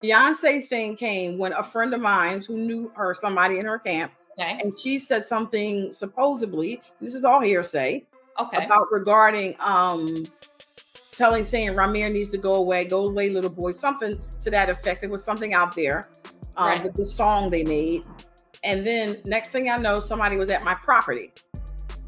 Beyonce thing came when a friend of mine who knew her, somebody in her camp, Okay. and she said something supposedly, this is all hearsay, Okay. about regarding saying Ramir needs to go away, little boy, something to that effect. There was something out there Right. with the song they made. And then next thing I know, somebody was at my property.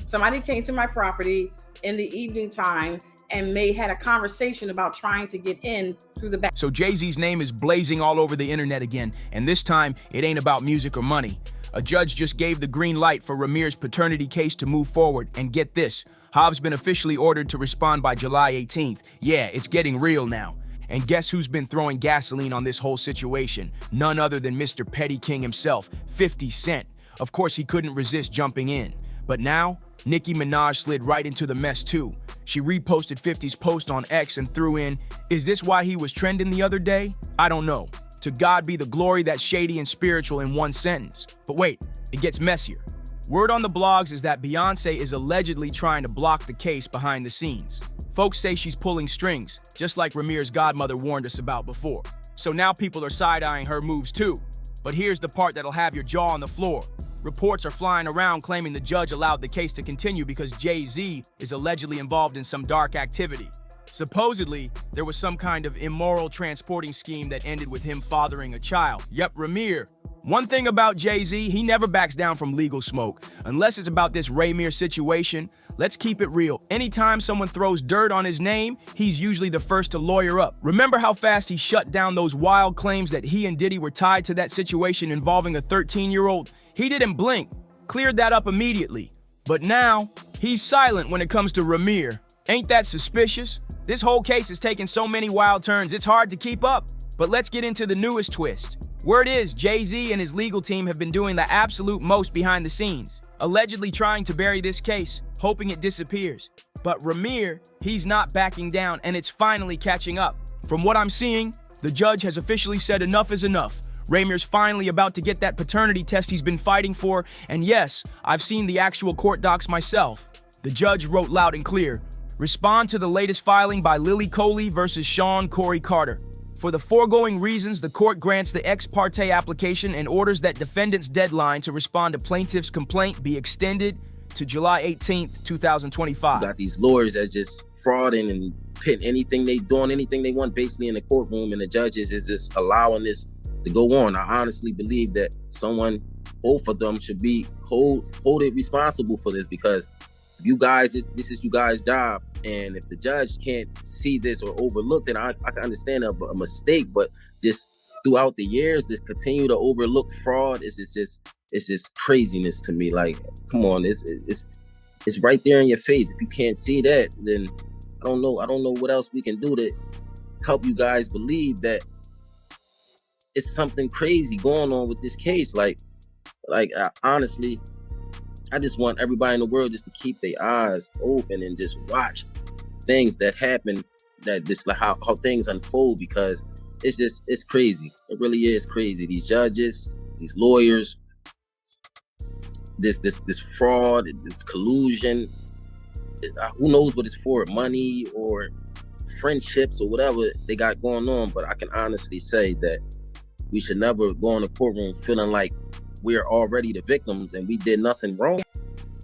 Somebody came to my property in the evening time and had a conversation about trying to get in through the back. So Jay-Z's name is blazing all over the internet again, and this time it ain't about music or money. A judge just gave the green light for Ramir's paternity case to move forward, and get this, Hobbs been officially ordered to respond by July 18th. Yeah, it's getting real now. And guess who's been throwing gasoline on this whole situation? None other than Mr. Petty King himself, 50 Cent. Of course, he couldn't resist jumping in. But now, Nicki Minaj slid right into the mess too. She reposted 50's post on X and threw in, "Is this why he was trending the other day? I don't know. To God be the glory that's shady and spiritual in one sentence." But wait, it gets messier. Word on the blogs is that Beyonce is allegedly trying to block the case behind the scenes. Folks say she's pulling strings, just like Ramir's godmother warned us about before. So now people are side-eyeing her moves too. But here's the part that'll have your jaw on the floor. Reports are flying around claiming the judge allowed the case to continue because Jay-Z is allegedly involved in some dark activity. Supposedly, there was some kind of immoral transporting scheme that ended with him fathering a child. Yep, Rymir. One thing about Jay-Z, he never backs down from legal smoke. Unless it's about this Rymir situation, let's keep it real. Anytime someone throws dirt on his name, he's usually the first to lawyer up. Remember how fast he shut down those wild claims that he and Diddy were tied to that situation involving a 13-year-old? He didn't blink, cleared that up immediately. But now, he's silent when it comes to Rymir. Ain't that suspicious? This whole case is taking so many wild turns, it's hard to keep up. But let's get into the newest twist. Word is, Jay-Z and his legal team have been doing the absolute most behind the scenes, allegedly trying to bury this case, hoping it disappears. But Ramir, he's not backing down, and it's finally catching up. From what I'm seeing, the judge has officially said enough is enough. Rymir's finally about to get that paternity test he's been fighting for, and yes, I've seen the actual court docs myself. The judge wrote loud and clear, "Respond to the latest filing by Lily Coley versus Sean Corey Carter. For the foregoing reasons, the court grants the ex parte application and orders that defendant's deadline to respond to plaintiff's complaint be extended to July 18th, 2025. You got these lawyers that just frauding and pitting anything they doing, anything they want basically in the courtroom, and the judges is just allowing this to go on. I honestly believe that both of them should be hold it responsible for this, because you guys, this is you guys' job, and if the judge can't see this or overlook it, I can understand a mistake, but just throughout the years, this continue to overlook fraud is just craziness to me. Like, come on, it's right there in your face. If you can't see that, then I don't know what else we can do to help you guys believe that it's something crazy going on with this case. Honestly, I just want everybody in the world just to keep their eyes open and just watch things that happen, that just like how things unfold, because it's crazy. It really is crazy. These judges, these lawyers, this fraud, this collusion, who knows what it's for, money or friendships or whatever they got going on. But I can honestly say that we should never go in the courtroom feeling like we're already the victims and we did nothing wrong.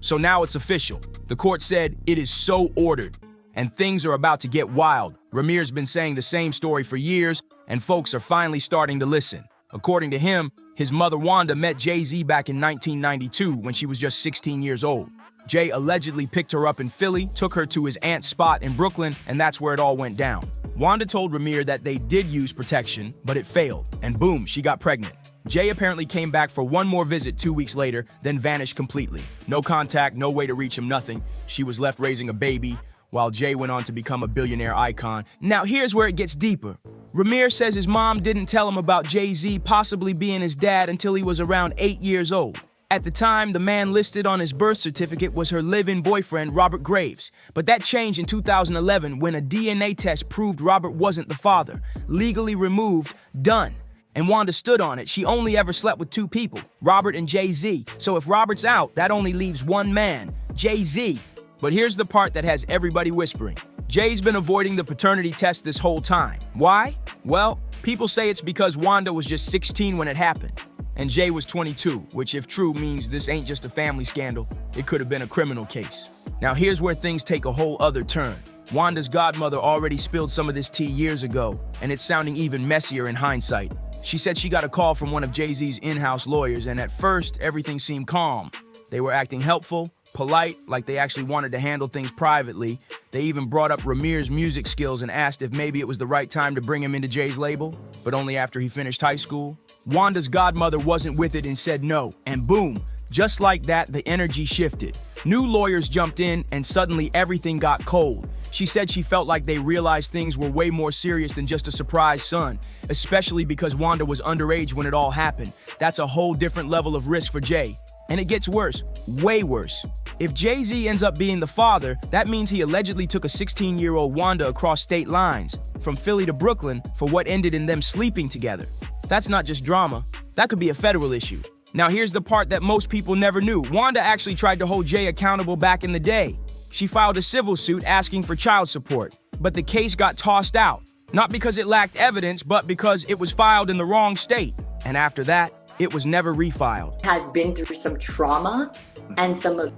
So now it's official. The court said it is so ordered, and things are about to get wild. Ramir's been saying the same story for years, and folks are finally starting to listen. According to him, his mother Wanda met Jay-Z back in 1992 when she was just 16 years old. Jay allegedly picked her up in Philly, took her to his aunt's spot in Brooklyn, and that's where it all went down. Wanda told Rymir that they did use protection, but it failed, and boom, she got pregnant. Jay apparently came back for one more visit 2 weeks later, then vanished completely. No contact, no way to reach him, nothing. She was left raising a baby, while Jay went on to become a billionaire icon. Now here's where it gets deeper. Rymir says his mom didn't tell him about Jay-Z possibly being his dad until he was around 8 years old. At the time, the man listed on his birth certificate was her live-in boyfriend, Robert Graves. But that changed in 2011 when a DNA test proved Robert wasn't the father. Legally removed, done. And Wanda stood on it. She only ever slept with two people, Robert and Jay-Z. So if Robert's out, that only leaves one man, Jay-Z. But here's the part that has everybody whispering. Jay's been avoiding the paternity test this whole time. Why? Well, people say it's because Wanda was just 16 when it happened, and Jay was 22, which if true means this ain't just a family scandal, it could have been a criminal case. Now here's where things take a whole other turn. Wanda's godmother already spilled some of this tea years ago, and it's sounding even messier in hindsight. She said she got a call from one of Jay-Z's in-house lawyers, and at first, everything seemed calm. They were acting helpful, polite, like they actually wanted to handle things privately. They even brought up Ramir's music skills and asked if maybe it was the right time to bring him into Jay's label, but only after he finished high school. Wanda's godmother wasn't with it and said no, and boom, just like that, the energy shifted. New lawyers jumped in, and suddenly everything got cold. She said she felt like they realized things were way more serious than just a surprise son, especially because Wanda was underage when it all happened. That's a whole different level of risk for Jay. And it gets worse, way worse. If Jay-Z ends up being the father, that means he allegedly took a 16-year-old Wanda across state lines, from Philly to Brooklyn, for what ended in them sleeping together. That's not just drama, that could be a federal issue. Now here's the part that most people never knew. Wanda actually tried to hold Jay accountable back in the day. She filed a civil suit asking for child support, but the case got tossed out. Not because it lacked evidence, but because it was filed in the wrong state. And after that, it was never refiled. Has been through some trauma and some of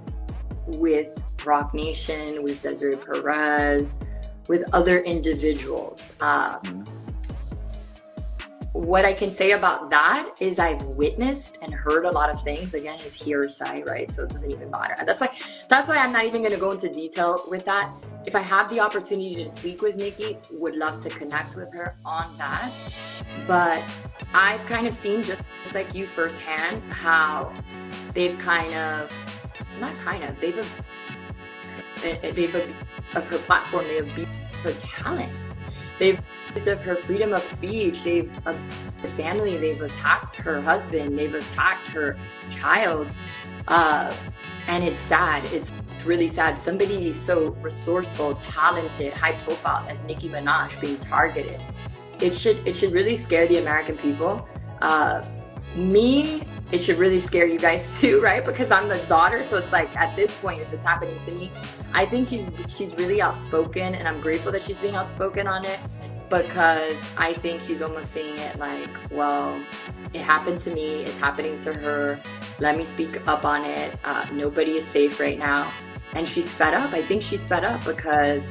with Roc Nation, with Desiree Perez, with other individuals. What I can say about that is I've witnessed and heard a lot of things. Again, it's hearsay, right? So it doesn't even matter. And that's why I'm not even going to go into detail with that. If I have the opportunity to speak with Nicki, would love to connect with her on that. But I've kind of seen, just like you firsthand, how they've of her platform, they have abused her talents. They've abused of her freedom of speech. They've her family. They've attacked her husband. They've attacked her child. And it's sad. It's really sad. Somebody so resourceful, talented, high profile as Nicki Minaj being targeted. It should really scare the American people. It should really scare you guys too, right? Because I'm the daughter, so it's like at this point, if it's happening to me, I think she's really outspoken, and I'm grateful that she's being outspoken on it, because I think she's almost saying it like, well, it happened to me, it's happening to her, let me speak up on it. Nobody is safe right now. And she's fed up. I think she's fed up because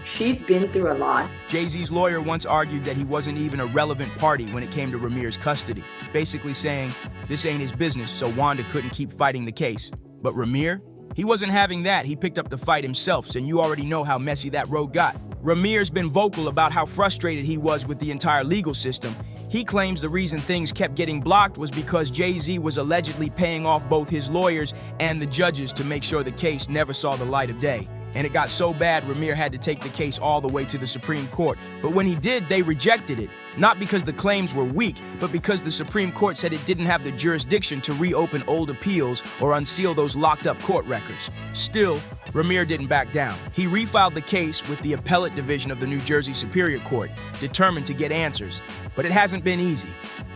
she's been through a lot. Jay-Z's lawyer once argued that he wasn't even a relevant party when it came to Ramir's custody, basically saying this ain't his business, so Wanda couldn't keep fighting the case. But Ramir? He wasn't having that. He picked up the fight himself, and you already know how messy that road got. Ramir's been vocal about how frustrated he was with the entire legal system. He claims the reason things kept getting blocked was because Jay-Z was allegedly paying off both his lawyers and the judges to make sure the case never saw the light of day. And it got so bad, Ramir had to take the case all the way to the Supreme Court. But when he did, they rejected it. Not because the claims were weak, but because the Supreme Court said it didn't have the jurisdiction to reopen old appeals or unseal those locked-up court records. Still, Ramir didn't back down. He refiled the case with the appellate division of the New Jersey Superior Court, determined to get answers. But it hasn't been easy.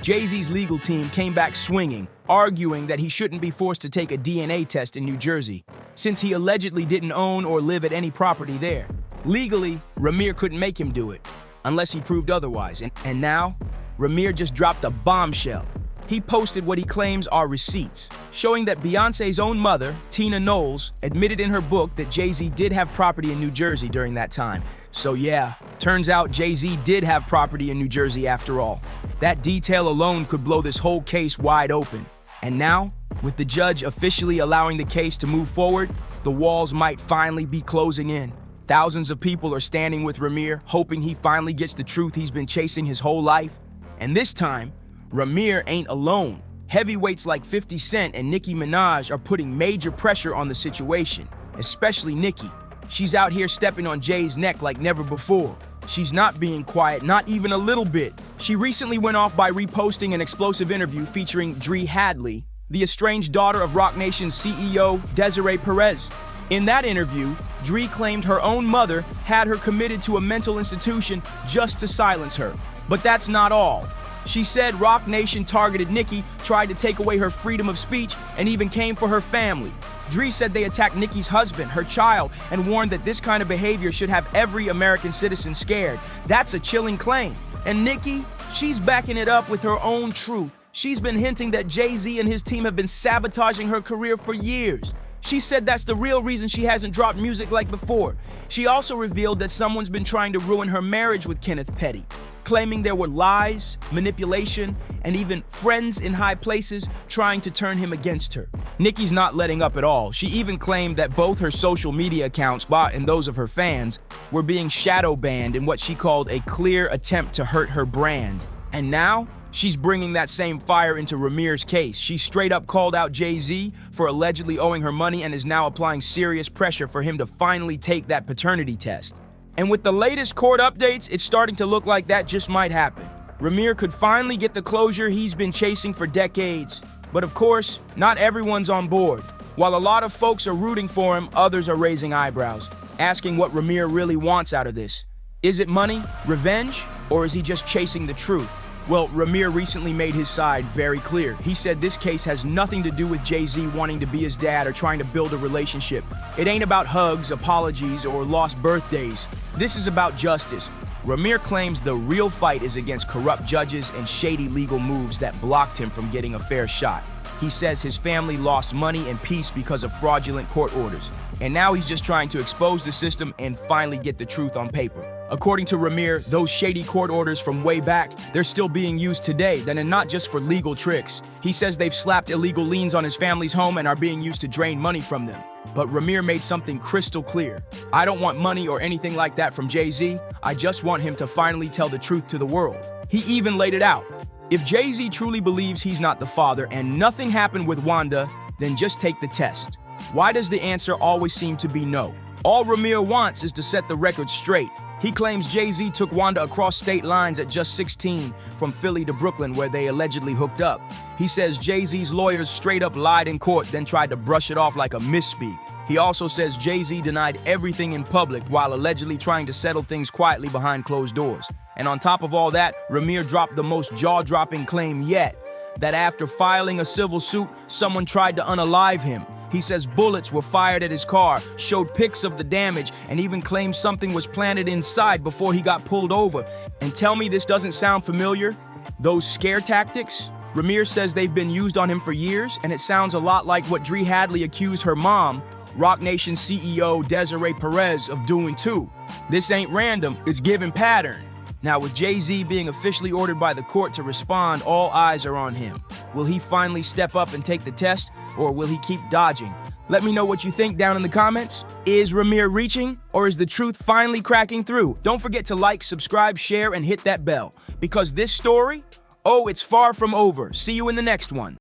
Jay-Z's legal team came back swinging, arguing that he shouldn't be forced to take a DNA test in New Jersey, since he allegedly didn't own or live at any property there. Legally, Ramir couldn't make him do it, unless he proved otherwise. And now, Ramir just dropped a bombshell. He posted what he claims are receipts, showing that Beyonce's own mother, Tina Knowles, admitted in her book that Jay-Z did have property in New Jersey during that time. So yeah, turns out Jay-Z did have property in New Jersey after all. That detail alone could blow this whole case wide open. And now, with the judge officially allowing the case to move forward, the walls might finally be closing in. Thousands of people are standing with Ramir, hoping he finally gets the truth he's been chasing his whole life. And this time, Ramir ain't alone. Heavyweights like 50 Cent and Nicki Minaj are putting major pressure on the situation, especially Nicki. She's out here stepping on Jay's neck like never before. She's not being quiet, not even a little bit. She recently went off by reposting an explosive interview featuring Dree Hadley, the estranged daughter of Roc Nation's CEO, Desiree Perez. In that interview, Dree claimed her own mother had her committed to a mental institution just to silence her. But that's not all. She said Roc Nation targeted Nicki, tried to take away her freedom of speech, and even came for her family. Dre said they attacked Nicki's husband, her child, and warned that this kind of behavior should have every American citizen scared. That's a chilling claim. And Nicki, she's backing it up with her own truth. She's been hinting that Jay-Z and his team have been sabotaging her career for years. She said that's the real reason she hasn't dropped music like before. She also revealed that someone's been trying to ruin her marriage with Kenneth Petty, claiming there were lies, manipulation, and even friends in high places trying to turn him against her. Nicki's not letting up at all. She even claimed that both her social media accounts, and those of her fans, were being shadow banned in what she called a clear attempt to hurt her brand. And now, she's bringing that same fire into Rymir's case. She straight up called out Jay-Z for allegedly owing her money and is now applying serious pressure for him to finally take that paternity test. And with the latest court updates, it's starting to look like that just might happen. Rymir could finally get the closure he's been chasing for decades. But of course, not everyone's on board. While a lot of folks are rooting for him, others are raising eyebrows, asking what Rymir really wants out of this. Is it money, revenge, or is he just chasing the truth? Well, Rymir recently made his side very clear. He said this case has nothing to do with Jay-Z wanting to be his dad or trying to build a relationship. It ain't about hugs, apologies, or lost birthdays. This is about justice. Rymir claims the real fight is against corrupt judges and shady legal moves that blocked him from getting a fair shot. He says his family lost money and peace because of fraudulent court orders. And now he's just trying to expose the system and finally get the truth on paper. According to Rymir, those shady court orders from way back, they're still being used today, and not just for legal tricks. He says they've slapped illegal liens on his family's home and are being used to drain money from them. But Rymir made something crystal clear. I don't want money or anything like that from Jay-Z. I just want him to finally tell the truth to the world. He even laid it out. If Jay-Z truly believes he's not the father and nothing happened with Wanda, then just take the test. Why does the answer always seem to be no? All Rymir wants is to set the record straight. He claims Jay-Z took Wanda across state lines at just 16 from Philly to Brooklyn where they allegedly hooked up. He says Jay-Z's lawyers straight up lied in court, then tried to brush it off like a misspeak. He also says Jay-Z denied everything in public while allegedly trying to settle things quietly behind closed doors. And on top of all that, Rymir dropped the most jaw-dropping claim yet, that after filing a civil suit, someone tried to unalive him. He says bullets were fired at his car, showed pics of the damage, and even claimed something was planted inside before he got pulled over. And tell me this doesn't sound familiar? Those scare tactics? Rymir says they've been used on him for years, and it sounds a lot like what Dre Hadley accused her mom, Roc Nation CEO Desiree Perez, of doing too. This ain't random, it's given pattern. Now, with Jay-Z being officially ordered by the court to respond, all eyes are on him. Will he finally step up and take the test, or will he keep dodging? Let me know what you think down in the comments. Is Rymir reaching, or is the truth finally cracking through? Don't forget to like, subscribe, share, and hit that bell. Because this story, oh, it's far from over. See you in the next one.